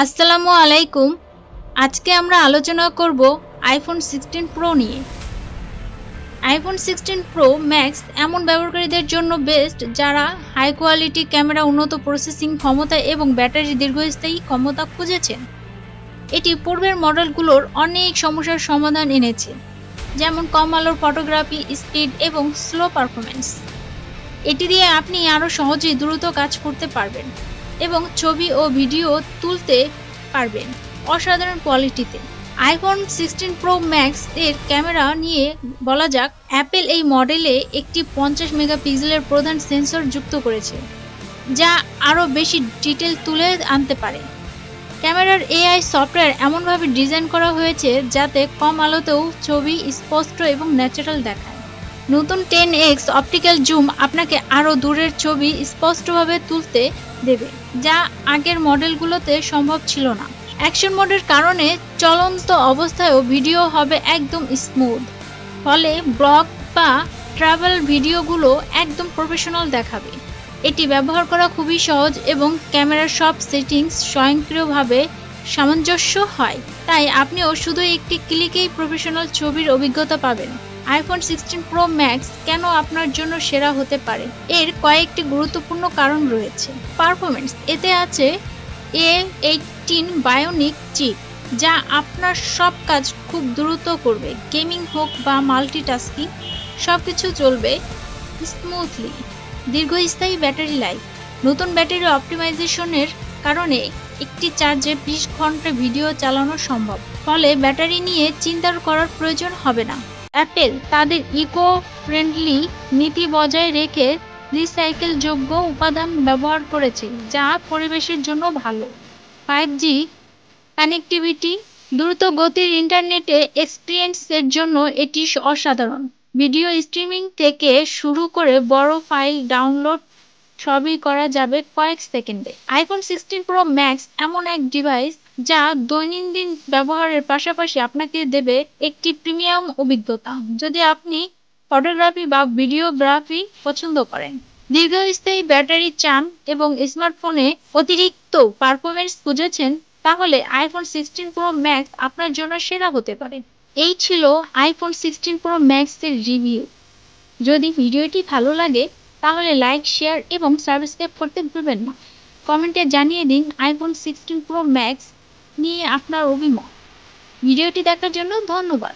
আসসালামু আলাইকুম। আজকে আমরা আলোচনা করব আইফোন 16 প্রো নিয়ে। আইফোন 16 প্রো ম্যাক্স এমন ব্যবহারকারীদের জন্য বেস্ট যারা হাই কোয়ালিটি ক্যামেরা, উন্নত প্রসেসিং ক্ষমতা এবং ব্যাটারি দীর্ঘস্থায়ী ক্ষমতা খুঁজেছেন। এটি পূর্বের মডেলগুলোর অনেক সমস্যার সমাধান এনেছে, যেমন কম আলোর ফটোগ্রাফি, স্পিড এবং স্লো পারফরম্যান্স। এটি দিয়ে আপনি আরও সহজেই দ্রুত কাজ করতে পারবেন এবং ছবি ও ভিডিও তুলতে পারবেন অসাধারণ কোয়ালিটিতে। আইফোন 16 প্রো ম্যাক্স এর ক্যামেরা নিয়ে বলা যাক, অ্যাপেল এই মডেলে একটি 50 মেগাপিক্সেলের প্রধান সেন্সর যুক্ত করেছে, যা আরও বেশি ডিটেল তুলে আনতে পারে। ক্যামেরার এআই সফটওয়্যার এমনভাবে ডিজাইন করা হয়েছে যাতে কম আলোতেও ছবি স্পষ্ট এবং ন্যাচারাল দেখায়। নতুন 10x অপটিক্যাল জুম আপনাকে আরও দূরের ছবি স্পষ্টভাবে তুলতে দেবে, যা আগের মডেলগুলোতে সম্ভব ছিল না। অ্যাকশন মোডের কারণে চলন্ত অবস্থায়ও ভিডিও হবে একদম স্মুথ, ফলে ব্লগ বা ট্রাভেল ভিডিওগুলো একদম প্রফেশনাল দেখাবে। এটি ব্যবহার করা খুবই সহজ এবং ক্যামেরার সব সেটিংস স্বয়ংক্রিয়ভাবে সামঞ্জস্য হয়, তাই আপনিও শুধু একটি ক্লিকেই প্রফেশনাল ছবির অভিজ্ঞতা পাবেন। আইফোন 16 প্রো ম্যাক্স কেন আপনার জন্য সেরা হতে পারে, এর কয়েকটি গুরুত্বপূর্ণ কারণ রয়েছে। পারফরম্যান্স, এতে আছে A18 বায়োনিক চিপ, যা আপনার সব কাজ খুব দ্রুত করবে। গেমিং হোক বা মাল্টিটাস্কিং, সবকিছু চলবে স্মুথলি। দীর্ঘস্থায়ী ব্যাটারি লাইফ, নতুন ব্যাটারি অপটিমাইজেশনের কারণে একটি চার্জে 20 ঘন্টা ভিডিও চালানো সম্ভব, ফলে ব্যাটারি নিয়ে চিন্তা করার প্রয়োজন হবে না। অ্যাপেল তাদের ইকো ফ্রেন্ডলি নীতি বজায় রেখে রিসাইকেলযোগ্য উপাদান ব্যবহার করেছে, যা পরিবেশের জন্য ভালো। 5G কানেক্টিভিটি, দ্রুত গতির ইন্টারনেটে এক্সপিরিয়েন্সের জন্য এটি অসাধারণ। ভিডিও স্ট্রিমিং থেকে শুরু করে বড় ফাইল ডাউনলোড সবই করা যাবে কয়েক সেকেন্ডে। আইফোন 16 প্রো ম্যাক্স এমন এক ডিভাইস যা দৈনন্দিন ব্যবহারের পাশাপাশি আপনাকে দেবে একটি প্রিমিয়াম অভিজ্ঞতা, যদি আপনি ফটোগ্রাফি বা ভিডিওগ্রাফি পছন্দ করেন। দীর্ঘস্থায়ী ব্যাটারি চান এবং স্মার্টফোনে অতিরিক্ত পারফরম্যান্স খুঁজেছেন, তাহলে আইফোন 16 প্রো ম্যাক্স আপনার জন্য সেরা হতে পারে। এই ছিল আইফোন 16 প্রো ম্যাক্স এর রিভিউ। যদি ভিডিওটি ভালো লাগে তাহলে লাইক, শেয়ার এবং সাবস্ক্রাইব করতে ভুলবেন না। কমেন্টে জানিয়ে দিন আইফোন 16 প্রো ম্যাক্স নিয়ে আপনার অভিমত। ভিডিওটি দেখার জন্য ধন্যবাদ।